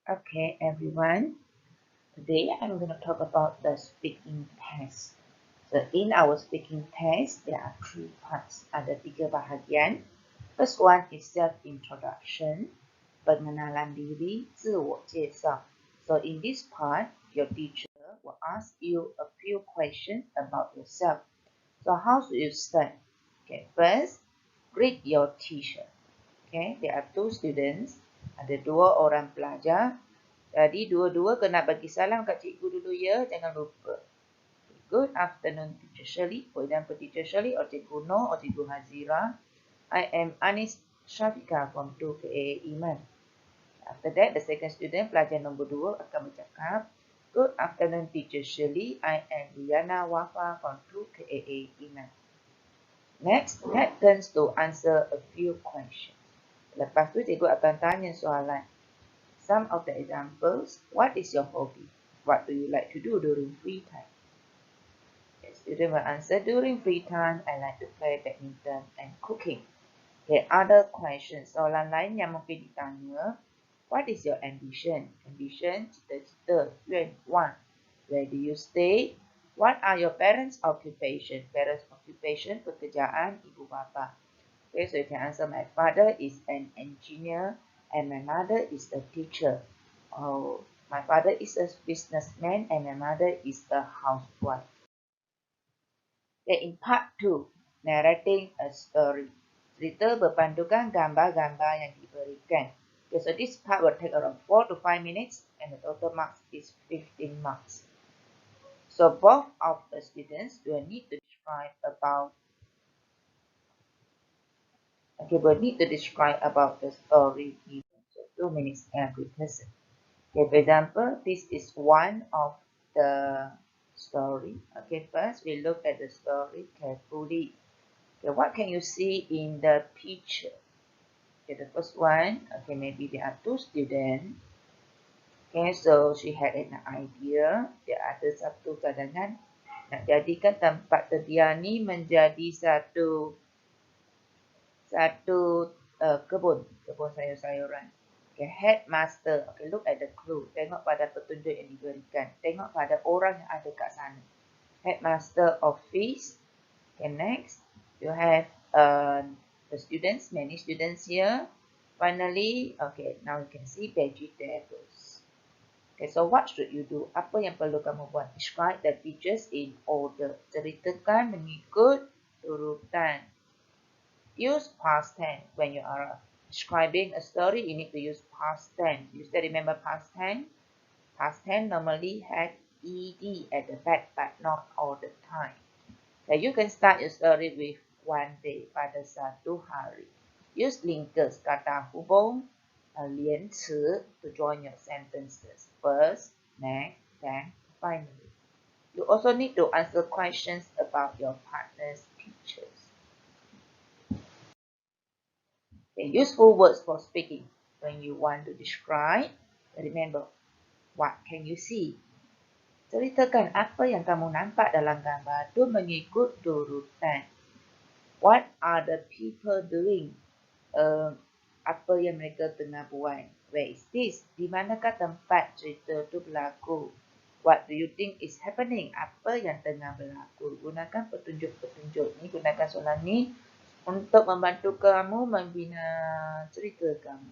Okay, everyone. Today I'm going to talk about the speaking test. So in our speaking test, there are three parts. Ada tiga bahagian. First one is self-introduction, pengenalan diri, 自我介绍. So in this part, your teacher will ask you a few questions about yourself. So how should you start? Okay, first, greet your teacher. Okay, there are two students. Ada dua orang pelajar. Jadi dua-dua kena bagi salam kat cikgu dulu ya, jangan lupa. Good afternoon, Teacher Shirley. For example, Teacher Shirley or Cikgu Noh or Cikgu Hazira. I am Anis Shafika from 2KA Iman. After that, the second student, pelajar nombor 2 akan bercakap, Good afternoon, Teacher Shirley. I am Riana Wafa from 2KA Iman. Next, take turns to answer a few questions. Lepas tu, cikgu akan tanya soalan. Some of the examples. What is your hobby? What do you like to do during free time? The student will answer, during free time, I like to play badminton and cooking. Okay, other questions. Soalan lain yang mungkin ditanya. What is your ambition? Ambition, cita-cita, 愿望. Where do you stay? What are your parents' occupation? Parents' occupation, pekerjaan ibu bapa. Okay, so you can answer, my father is an engineer and my mother is a teacher. Oh, my father is a businessman and my mother is a housewife. Okay, in part 2, narrating a story. Cerita berpandukan gambar-gambar yang diberikan. Okay, so this part will take around 4 to 5 minutes and the total marks is 15 marks. So both of the students will need to describe about will need to describe about the story given. So 2 minutes every person. Okay, for example, this is one of the story. Okay, first we look at the story carefully. Okay, what can you see in the picture? Okay, the first one, okay, maybe there are two students. Okay, so she had an idea. Dia ada satu cadangan nak jadikan tempat terdiam ni menjadi satu kebun sayur-sayuran. Okay, headmaster. Okay, look at the clue. Tengok pada petunjuk yang diberikan. Tengok pada orang yang ada kat sana. Headmaster office. Okay, next. You have the students, many students here. Finally, okay, now you can see vegetables. Okay, so what should you do? Apa yang perlu kamu buat? Describe the pictures in order. Ceritakan mengikut urutan. Use past tense. When you are describing a story, you need to use past tense. You still remember past tense? Past tense normally had ed at the back, but not all the time. Now you can start your story with one day, pada satu hari. Use linkers, kata hubung, 连词 to join your sentences. First, next, then, finally. You also need to answer questions about your partner's pictures. Okay, useful words for speaking. When you want to describe, remember, what can you see? Ceritakan apa yang kamu nampak dalam gambar itu mengikut urutan. What are the people doing? Apa yang mereka tengah buat? Where is this? Di manakah tempat cerita itu berlaku? What do you think is happening? Apa yang tengah berlaku? Gunakan petunjuk-petunjuk ni, gunakan soalan ni untuk membantu kamu membina cerita kamu.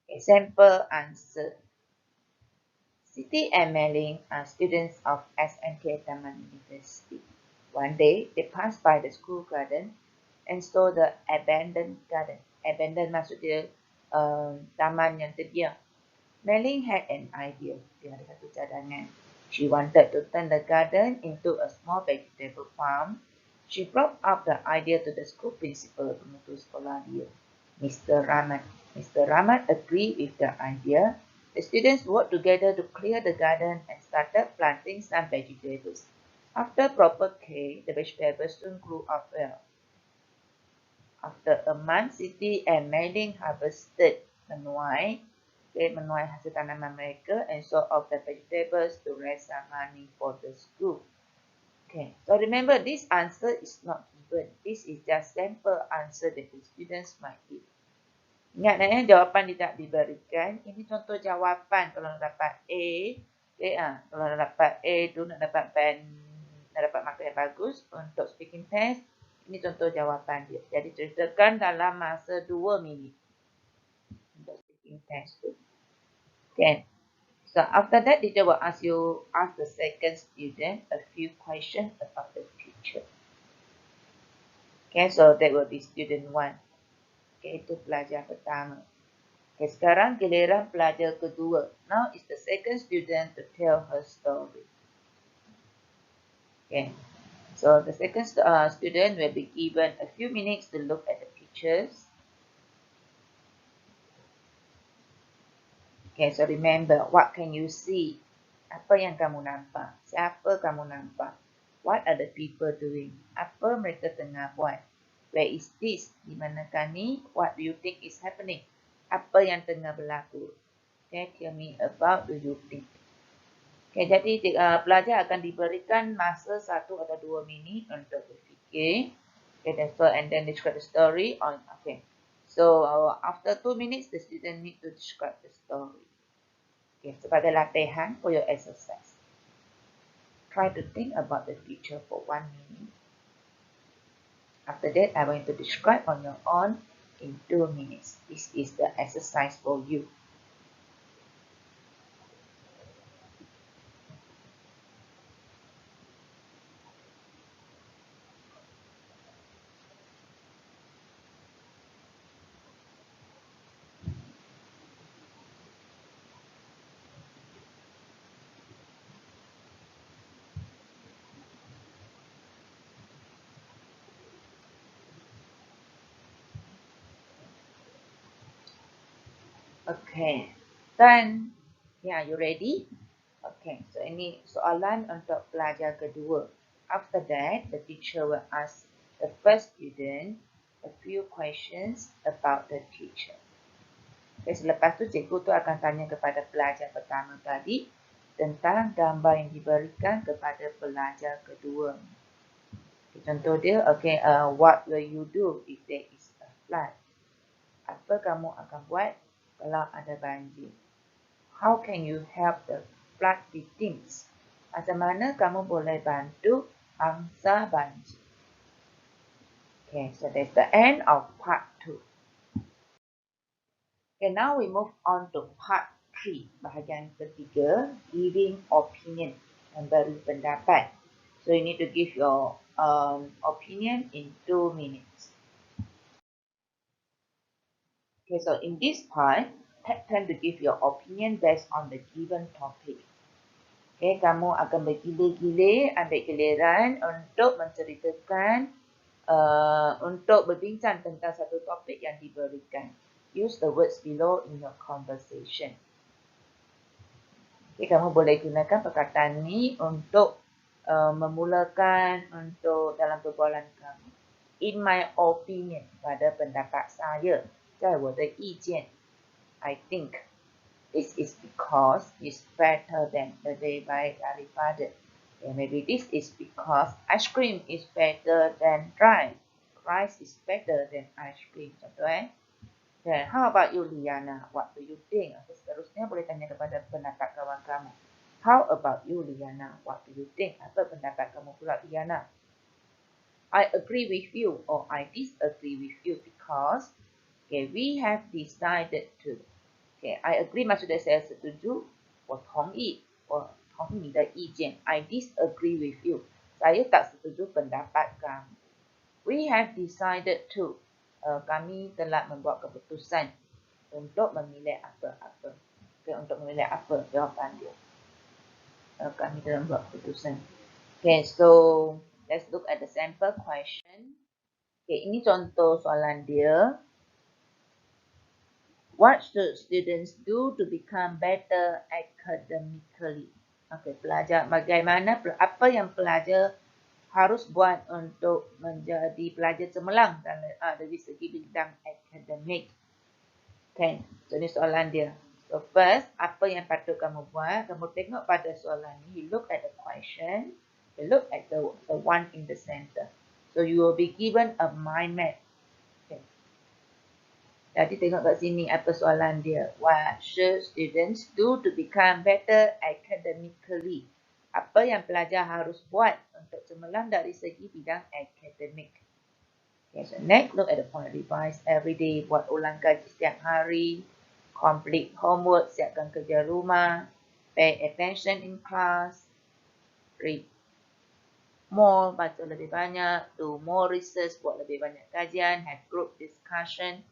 Example answer. Siti and Meling are students of SNK Taman University. One day, they passed by the school garden and saw the abandoned garden. Abandoned maksudnya taman yang terdiam. Meling had an idea. Dia ada satu cadangan. She wanted to turn the garden into a small vegetable farm. She brought up the idea to the school principal, penutus sekolah dia, Mr. Rahmat. Mr. Rahmat agreed with the idea. The students worked together to clear the garden and started planting some vegetables. After proper care, the vegetables soon grew up well. After a month, Siti and Meling harvested menuai. Okay, menuai hasil tanaman mereka and sold off the vegetables to raise some money for the school. Okay, so remember this answer is not given. This is just sample answer that the students might give. Ingat jawapan tidak diberikan. Ini contoh jawapan kalau nak dapat A. Okay, kalau nak dapat A tu nak dapat band, nak dapat markah yang bagus untuk speaking test. Ini contoh jawapan dia. Jadi ceritakan dalam masa 2 minit untuk speaking test tu. Okay. So after that, teacher will ask the second student a few questions about the future. Okay, so that will be student 1. Okay, itu pelajar pertama. Okay, sekarang giliran pelajar kedua. Now is the second student to tell her story. Okay, so the second student will be given a few minutes to look at the pictures. Okay, so remember, what can you see? Apa yang kamu nampak? Siapa kamu nampak? What are the people doing? Apa mereka tengah buat? Where is this? Di manakah ni? What do you think is happening? Apa yang tengah berlaku? Okay, tell me about do you think? Okay, jadi pelajar akan diberikan masa 1 atau 2 minit untuk berfikir. Okay, that's all. And then describe the story on. Okay. So after 2 minutes, the student need to describe the story. Okay, sebagai latihan for your exercise. Try to think about the future for 1 minute. After that, I'm going to describe on your own in 2 minutes. This is the exercise for you. Okay, done. Yeah, you ready? Okay, so ini soalan untuk pelajar kedua. After that, the teacher will ask the first student a few questions about the teacher. Okay, selepas tu cikgu tu akan tanya kepada pelajar pertama tadi tentang gambar yang diberikan kepada pelajar kedua. Okay, contoh dia, okay, what will you do if there is a flood? Apa kamu akan buat kalau ada banjir? How can you help the flood victims? Macam mana kamu boleh bantu angsa banjir? Okay, so that's the end of part 2. Okay, now we move on to part 3. Bahagian ketiga, giving opinion, memberi pendapat. So you need to give your opinion in 2 minutes. Okay, so in this part, take time to give your opinion based on the given topic. Okay, kamu akan bergilir-gilir, ambil giliran untuk menceritakan, untuk berbincang tentang satu topik yang diberikan. Use the words below in your conversation. Okay, kamu boleh gunakan perkataan ni untuk memulakan untuk dalam perbualan kamu. In my opinion, pada pendapat saya, 在我的意见 I think this is because it's better than lebih baik daripada. Okay, maybe this is because ice cream is better than rice. Rice is better than ice cream. Contoh Okay, how about you, Liana? What do you think? Seterusnya boleh tanya kepada pendapat kawan kamu. How about you, Liana? What do you think? Apa pendapat kamu pula, Liana? I agree with you or I disagree with you because okay, we have decided to. Okay, I agree maksudnya saya setuju. 我同意你的意见. I disagree with you. Saya tak setuju pendapat kamu. We have decided to. Kami telah membuat keputusan untuk memilih apa-apa. Okay, untuk memilih apa jawapan dia. Kami telah membuat keputusan. Okay, so let's look at the sample question. Okay, ini contoh soalan dia. What should students do to become better academically? Okay, pelajar bagaimana, apa yang pelajar harus buat untuk menjadi pelajar cemerlang dari segi bidang akademik. Okay, so ini soalan dia. So first, apa yang patut kamu buat? Kamu tengok pada soalan ni, you look at the question, you look at the one in the center. So you will be given a mind map. Okay. Jadi tengok kat sini apa soalan dia. What should students do to become better academically? Apa yang pelajar harus buat untuk cemerlang dari segi bidang akademik? Okay, so next, look at the point. Revise every day. Buat ulang kaji setiap hari. Complete homework. Siapkan kerja rumah. Pay attention in class. Read more. Baca lebih banyak. Do more research. Buat lebih banyak kajian. Have group discussion.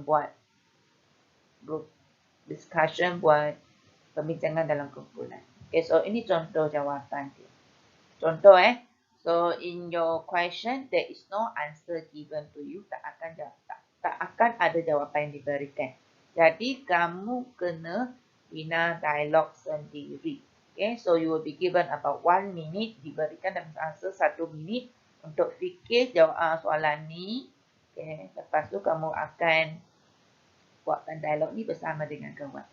Buat group discussion. Buat perbincangan dalam kumpulan. Okay, so ini contoh jawapan dia. Contoh So in your question there is no answer given to you. Tak akan ada jawapan yang diberikan. Jadi kamu kena bina dialog sendiri. Okay, so you will be given about 1 minute. Diberikan dalam answer 1 minit untuk fikir jawab soalan ni. Okay, lepas tu kamu akan buatkan dialog ni bersama dengan kawan.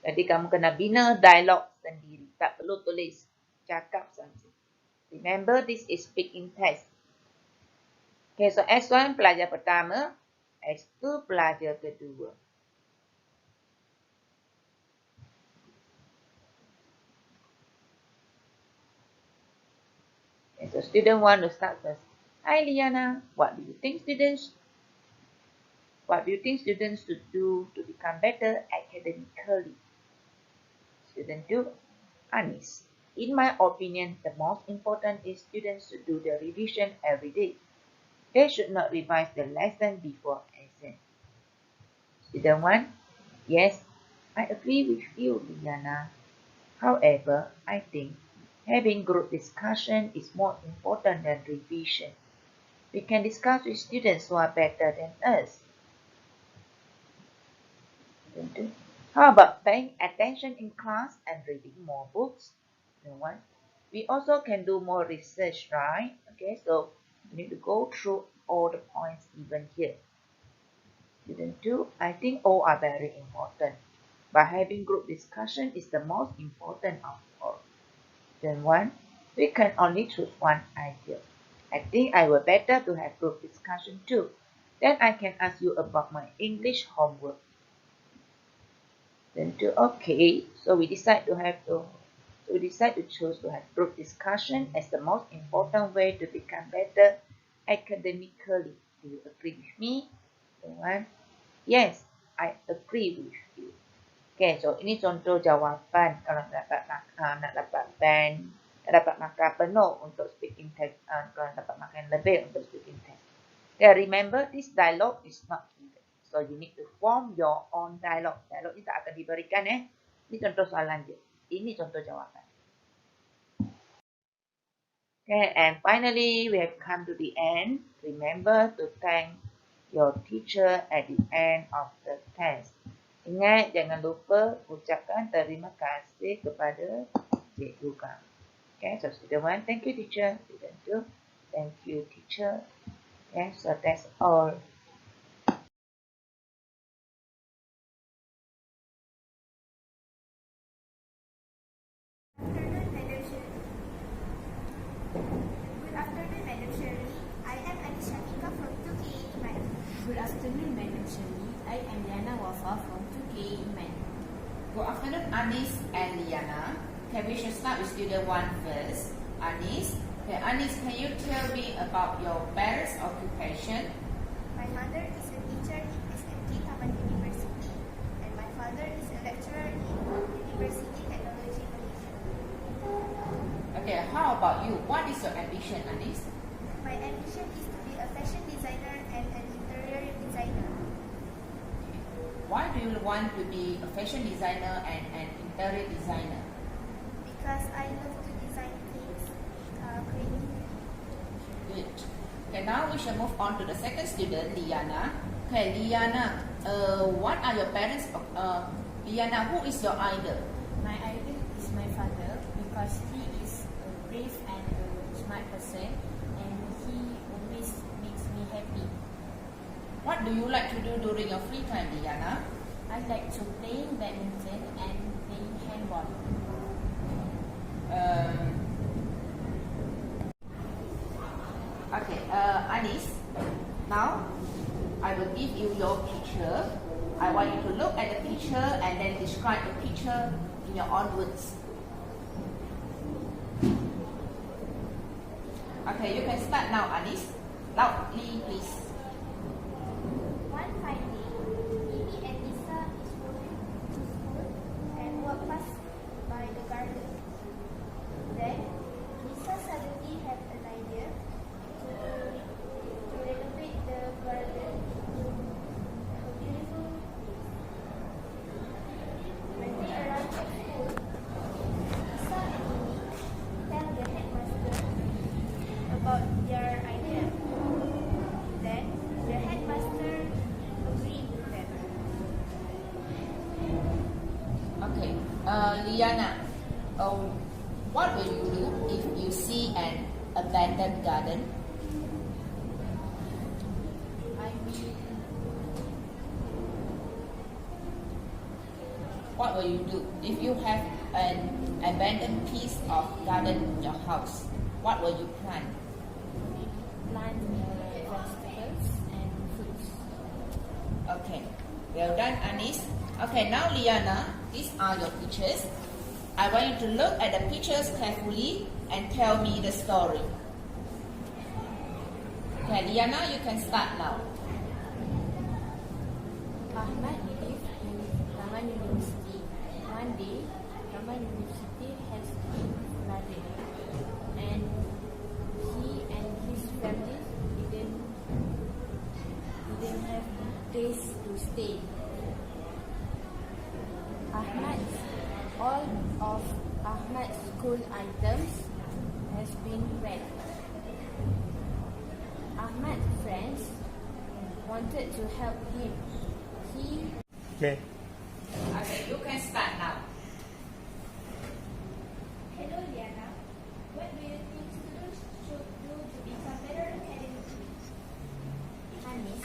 Jadi kamu kena bina dialog sendiri. Tak perlu tulis, cakap saja. Remember, this is speaking test. Okay, so S1 pelajar pertama, S2 pelajar kedua. Okay, so student 1 will start first. Hi Liana, what do you think students should do to become better academically? Student 2, Anis. In my opinion, the most important is students should do the revision every day. They should not revise the lesson before exam. Student 1, yes, I agree with you, Liana. However, I think having group discussion is more important than revision. We can discuss with students who are better than us. Student 2, how about paying attention in class and reading more books? Student 1, we also can do more research, right? Okay, so you need to go through all the points given here. Student 2, I think all are very important, but having group discussion is the most important of all. Student 1, we can only choose one idea. I think I would better to have group discussion too. Then I can ask you about my English homework. Student 2, okay, so we decide to choose to have group discussion as the most important way to become better academically. Do you agree with me? One. Yes, I agree with you. Okay, so ini contoh jawapan kalau nak dapat band, nak dapat markah penuh untuk speaking test, kalau nak dapat markah lebih untuk speaking test. Okay, remember this dialogue is not given. So you need to form your own dialogue. Dialogue ni tak akan diberikan Ini contoh soalan je. Ini contoh jawapan. Okay, and finally we have come to the end. Remember to thank your teacher at the end of the test. Ingat, jangan lupa ucapkan terima kasih kepada cikgu kamu. Okay, so student 1, thank you teacher. Student 2, thank you teacher. Okay, so that's all. Good afternoon, Madam Shirley. I am Liana Wafa from 2K Iman. Good afternoon, Anis and Liana. Okay, we should start with student 1 first. Anis, can you tell me about your parents' occupation? My mother is a teacher in SMT Taman University, and my father is a lecturer in University Technology Malaysia. Okay, how about you? What is your ambition, Anis? My ambition is to be a fashion designer and an interior designer. Why do you want to be a fashion designer and an interior designer? Because I love to design things, creating. Good. Okay, now we shall move on to the second student, Liana. Okay, Liana, what are your parents? Liana, who is your idol? My idol is my father because he is a brave and a smart person, and he always makes me happy. What do you like to do during your free time, Liana? I like to play badminton and playing handball. Okay, Anis, now I will give you your picture. I want you to look at the picture and then describe the picture in your own words. Okay, you can start now, Anis. Loudly, please. One fine day, Mimi and Lisa is walking to school and walk past by the garden. Then, Lisa suddenly had an idea to renovate the garden to a beautiful place. When they arrived at school, Lisa and Mimi tell the headmaster about their idea. Then, the headmaster agreed with them. Okay, Liana, what will you do if you see an abandoned garden? What will you do if you have an abandoned piece of garden in your house? What will you plant? Plant vegetables and fruits. Okay, well done, Anis. Okay, now Liana, these are your pictures. I want you to look at the pictures carefully and tell me the story. Okay, Liana, you can start now. Ahmad lived in Taman University. One day, Taman University has been flooded, and he and his family didn't have a place to stay. All of Ahmad's school items has been wrecked. Ahmad's friends wanted to help him. Okay, you can start now. Hello, Liana. What do you think students should do to become better academically? Anis,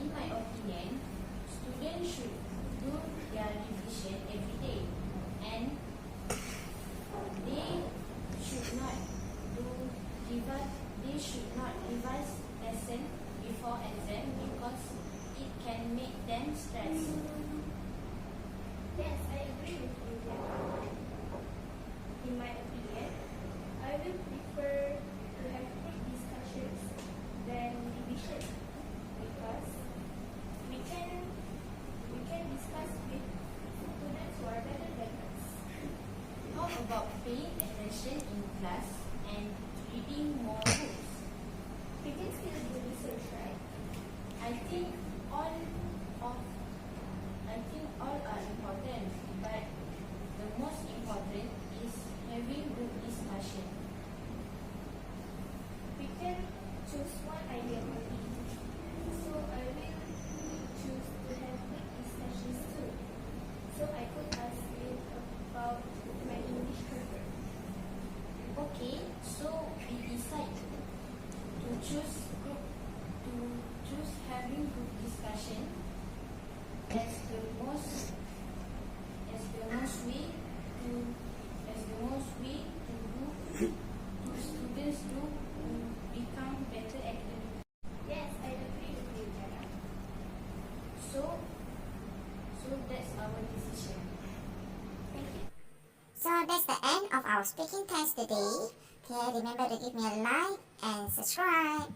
in my opinion, students should do their revision every day, and they should not revise lesson before exam because it can make them stress. Yes, I agree with you, Liana. In my opinion, I will prefer to have group discussions than revision because we can discuss with students who are better than us. How about paying attention in class and reading more books? We can still do research, right? I think all are important, but the most important is having group discussion. We can choose one idea only. So I will choose to have group discussions too. So I could ask you about my English paper. Okay, so we decide to choose having group discussion as the most way to students to become better academic. Yes, I agree with you, Jana. So that's our decision. Thank you. So that's the end of our speaking test today. Okay, remember to give me a like and subscribe.